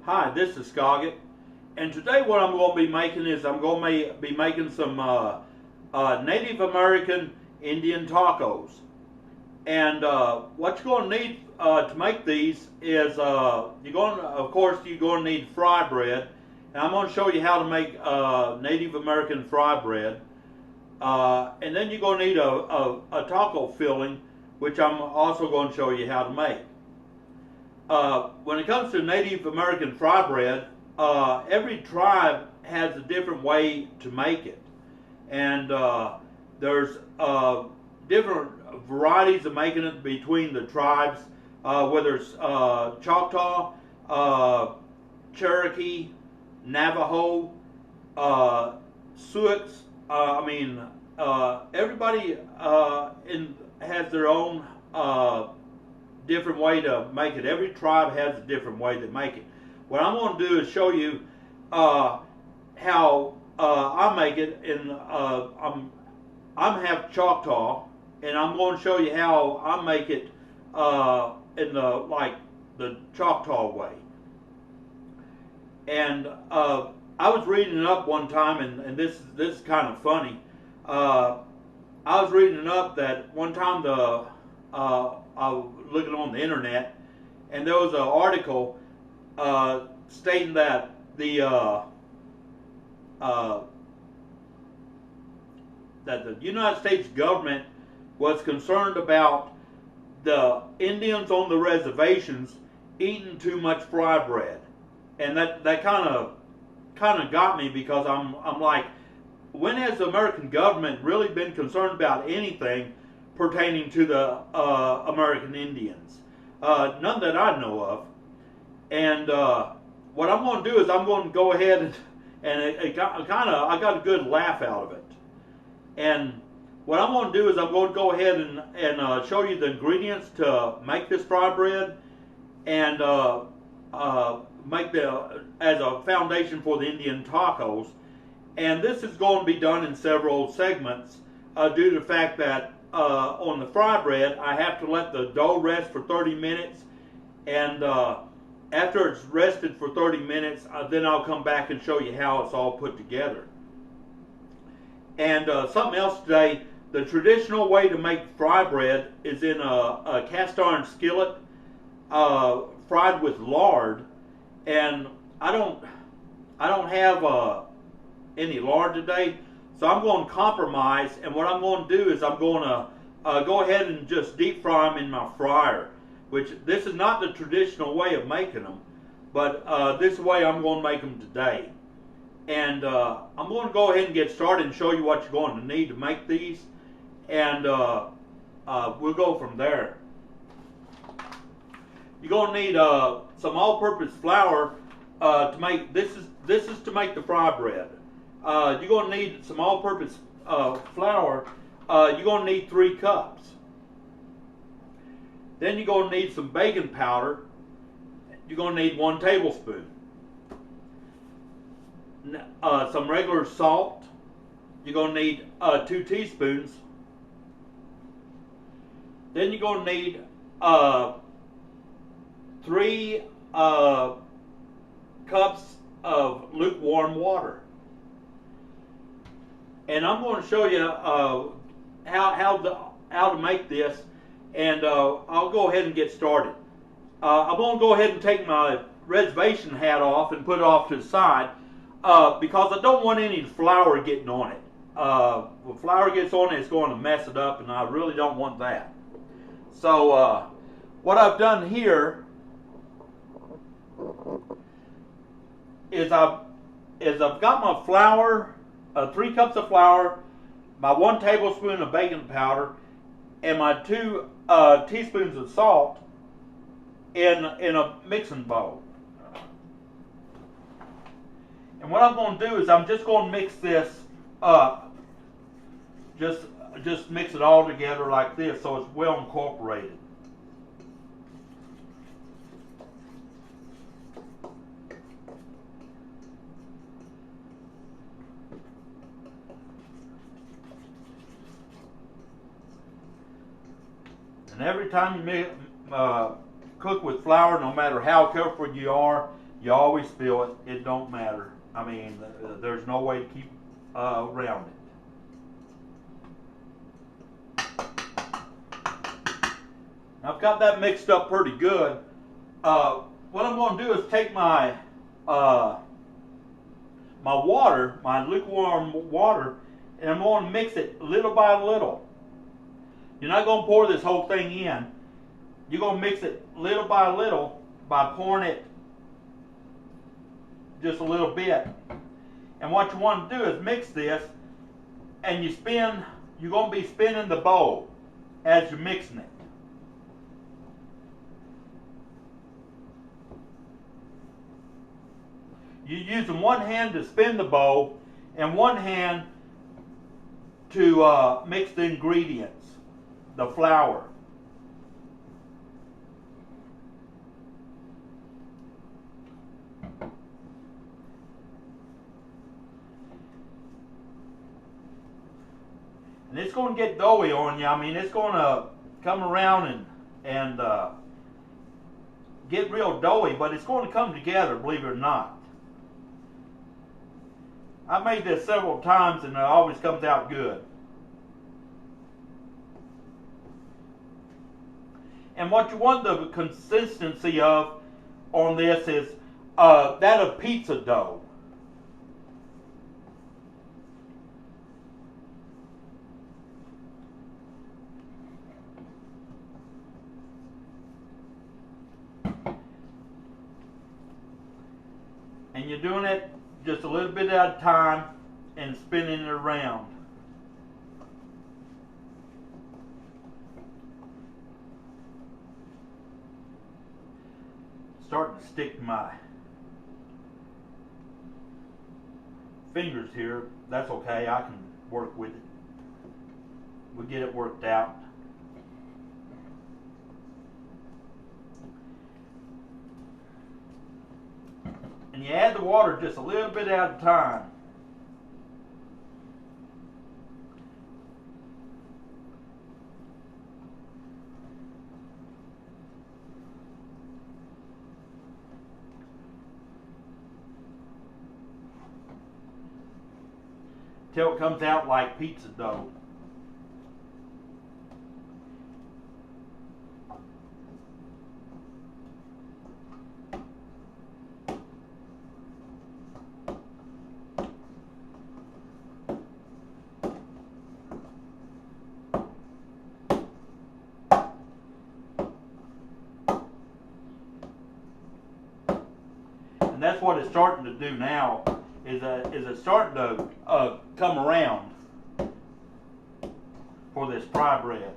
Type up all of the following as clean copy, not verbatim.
Hi, this is Scoggett, and today what I'm going to be making is I'm going to be making some Native American Indian tacos. And what you're going to need to make these is of course you're going to need fry bread, and I'm going to show you how to make Native American fry bread. And then you're going to need a taco filling, which I'm also going to show you how to make. When it comes to Native American fry bread, every tribe has a different way to make it. And there's different varieties of making it between the tribes, whether it's Choctaw, Cherokee, Navajo, Sioux. Everybody has their own different way to make it. Every tribe has a different way to make it. What I'm going to do is show you how I make it. And I'm half Choctaw, and I'm going to show you how I make it in the Choctaw way. And I was reading it up one time, and this is kind of funny. I was reading it up that one time I was looking on the internet, and there was an article stating that the United States government was concerned about the Indians on the reservations eating too much fry bread, and that kind of got me, because I'm like, when has the American government really been concerned about anything pertaining to the American Indians? None that I know of. And what I'm going to do is I'm going to go ahead and I got a good laugh out of it. And what I'm going to do is I'm going to go ahead and show you the ingredients to make this fry bread, and make as a foundation for the Indian tacos. And this is going to be done in several segments due to the fact that on the fry bread I have to let the dough rest for 30 minutes, and after it's rested for 30 minutes then I'll come back and show you how it's all put together. And something else today, the traditional way to make fry bread is in a cast iron skillet fried with lard, and I don't have any lard today, so I'm going to compromise. And what I'm going to do is I'm going to go ahead and just deep fry them in my fryer, which this is not the traditional way of making them, but this is the way I'm going to make them today. And I'm going to go ahead and get started and show you what you're going to need to make these, and we'll go from there. You're going to need some all-purpose flour to make this is to make the fry bread. You're going to need some all-purpose flour. You're going to need 3 cups. Then you're going to need some baking powder. You're going to need 1 tablespoon. Some regular salt. You're going to need 2 teaspoons. Then you're going to need 3 cups of lukewarm water. And I'm going to show you how to make this, and I'll go ahead and get started. I'm going to go ahead and take my reservation hat off and put it off to the side because I don't want any flour getting on it. When flour gets on it, it's going to mess it up, and I really don't want that. So what I've done here is I've got my flour, 3 cups of flour, my 1 tablespoon of baking powder, and my 2 teaspoons of salt in a mixing bowl. And what I'm going to do is I'm just going to mix this up. Just mix it all together like this so it's well incorporated. And every time you cook with flour, no matter how careful you are, You always feel it. It don't matter. I mean, there's no way to keep around it. I've got that mixed up pretty good. What I'm going to do is take my my water, my lukewarm water, and I'm going to mix it little by little. You're not going to pour this whole thing in. You're going to mix it little by little by pouring it just a little bit. And what you want to do is mix this, and you're going to be spinning the bowl as you're mixing it. You're using one hand to spin the bowl and one hand to mix the ingredients, the flour. And it's going to get doughy on you. I mean, it's going to come around and get real doughy, but it's going to come together, believe it or not. I've made this several times and it always comes out good. And what you want the consistency of on this is that of pizza dough. And you're doing it just a little bit at a time and spinning it around. Starting to stick my fingers here. That's okay, I can work with it. We'll get it worked out. And you add the water just a little bit at a time. Till it comes out like pizza dough. And that's what it's starting to do now, is it's starting to come around for this fry bread.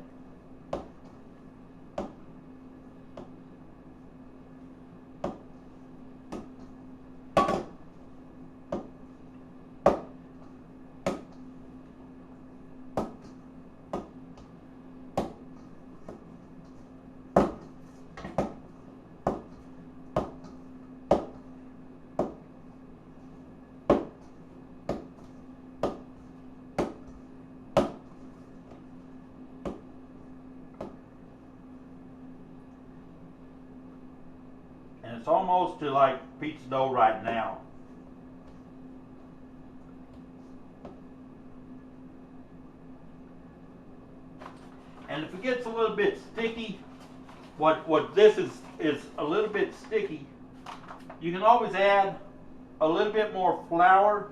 And it's almost to like pizza dough right now. And if it gets a little bit sticky, what this is a little bit sticky, you can always add a little bit more flour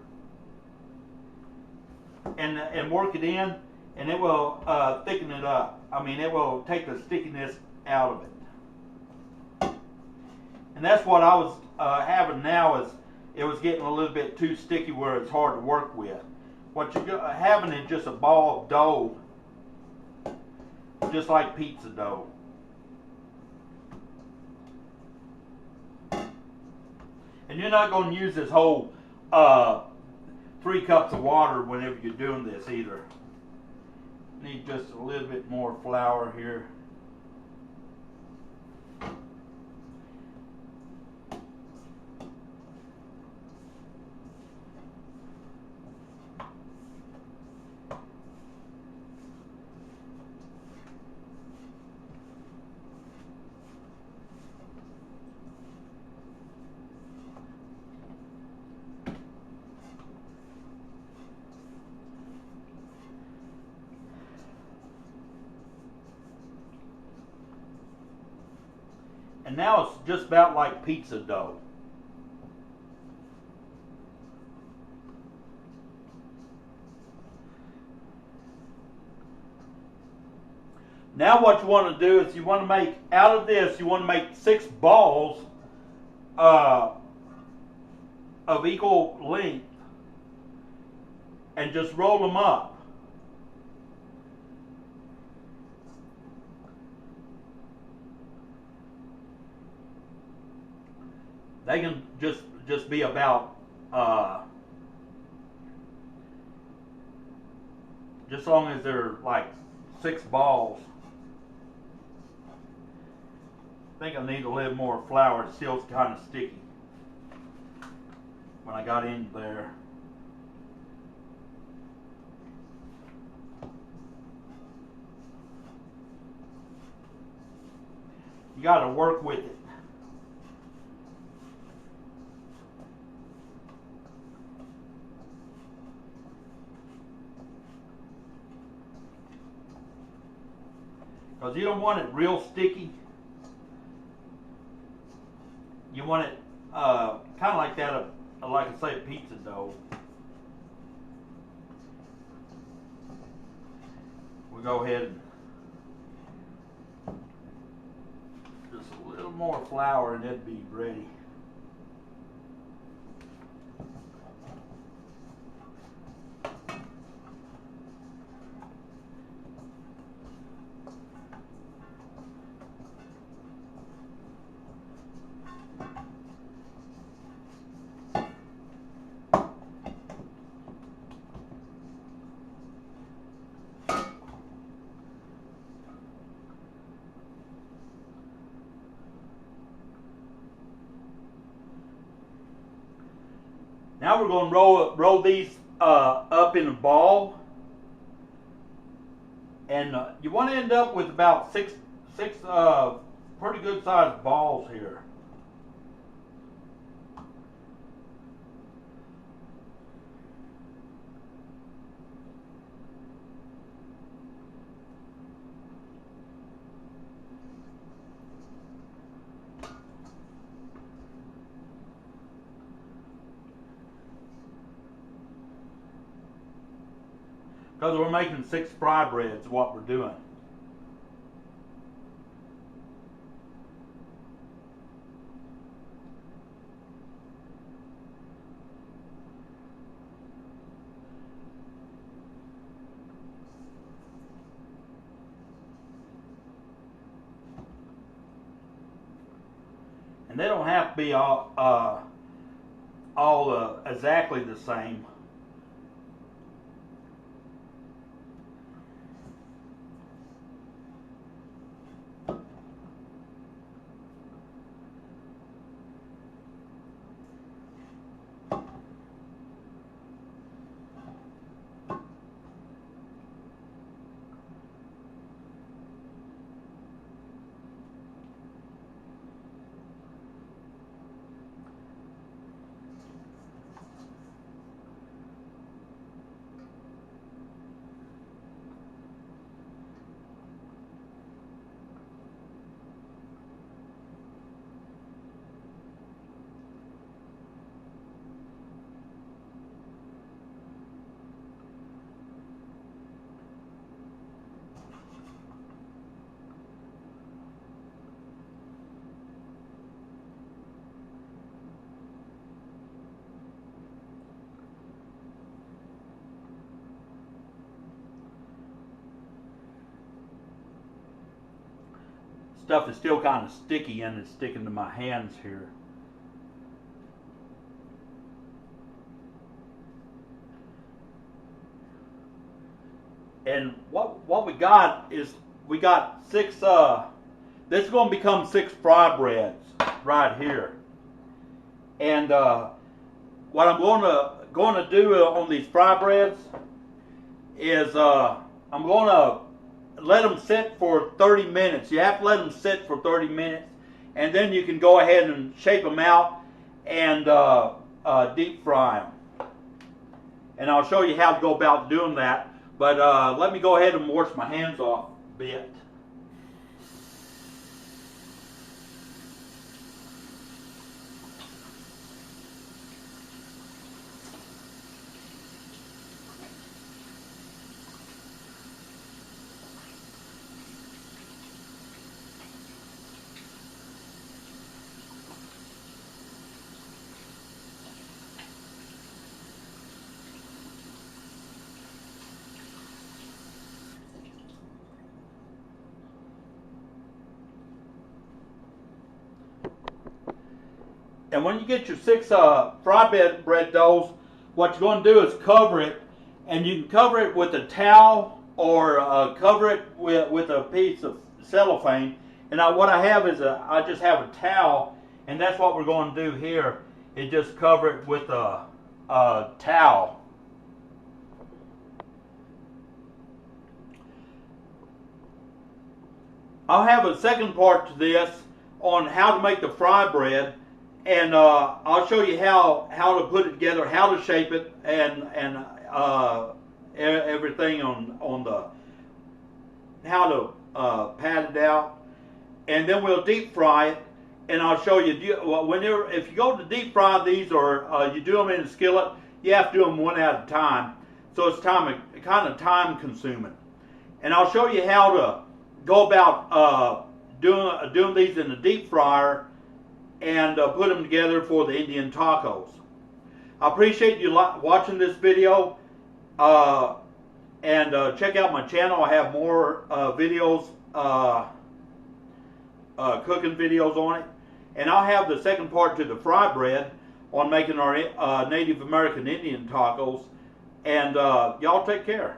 and work it in, and it will thicken it up. I mean, it will take the stickiness out of it. And that's what I was having now, is it was getting a little bit too sticky where it's hard to work with. What you're having is just a ball of dough, just like pizza dough. And you're not going to use this whole 3 cups of water whenever you're doing this either. Need just a little bit more flour here. And now it's just about like pizza dough. Now what you want to do is you want to make, out of this, you want to make 6 balls of equal length and just roll them up. They can just be about just as long as they're like 6 balls. I think I need a little more flour. It still kind of sticky when I got in there. You got to work with it. Because you don't want it real sticky. You want it kind of like that, like I say, pizza dough. We'll go ahead and just a little more flour and it'd be ready. Now we're going to roll these up in a ball, and you want to end up with about six pretty good sized balls here. Because we're making 6 fry breads, what we're doing. And they don't have to be all exactly the same. Stuff is still kind of sticky and it's sticking to my hands here. And what we got is we got 6 this is going to become 6 fry breads right here. And what I'm going to do on these fry breads is I'm going to let them sit for 30 minutes. You have to let them sit for 30 minutes, and then you can go ahead and shape them out and deep fry them. And I'll show you how to go about doing that. But let me go ahead and wash my hands off a bit. And when you get your 6 fry bread doughs, what you're going to do is cover it, and you can cover it with a towel or cover it with a piece of cellophane. And what I have is I just have a towel, and that's what we're going to do here, is just cover it with a towel. I'll have a second part to this on how to make the fry bread, and I'll show you how to put it together, how to shape it, and everything on the how to pat it out, and then we'll deep fry it. And I'll show you if you go to deep fry these, or you do them in a skillet, you have to do them one at a time. So it's kind of time consuming. And I'll show you how to go about doing these in the deep fryer and put them together for the Indian tacos. I appreciate you watching this video, and check out my channel. I have more videos, cooking videos on it. And I'll have the second part to the fry bread on making our Native American Indian tacos. And y'all take care.